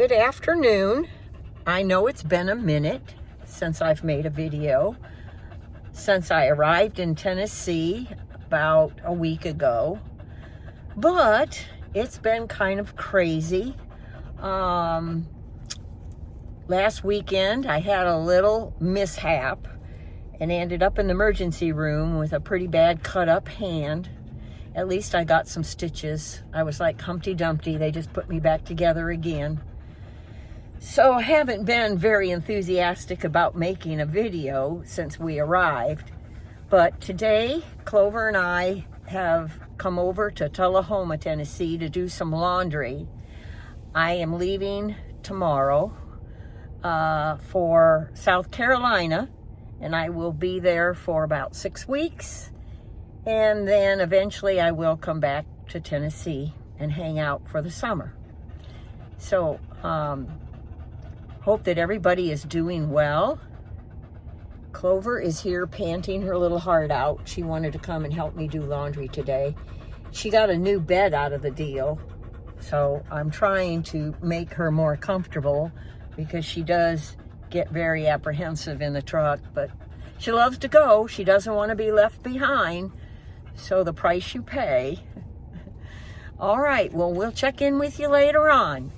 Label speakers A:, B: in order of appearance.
A: Good afternoon. I know it's been a minute since I've made a video, since I arrived in Tennessee about a week ago, but it's been kind of crazy. Last weekend I had a little mishap and ended up in the emergency room with a pretty bad cut up hand. At least I got some stitches. I was like Humpty Dumpty. They just put me back together again. So I haven't been very enthusiastic about making a video since we arrived. But today, Clover and I have come over to Tullahoma, Tennessee to do some laundry. I am leaving tomorrow for South Carolina, and I will be there for about 6 weeks. And then eventually I will come back to Tennessee and hang out for the summer. So, hope that everybody is doing well. Clover is here panting her little heart out. She wanted to come and help me do laundry today. She got a new bed out of the deal, so I'm trying to make her more comfortable because she does get very apprehensive in the truck, but she loves to go. She doesn't want to be left behind. So the price you pay. All right, well, we'll check in with you later on.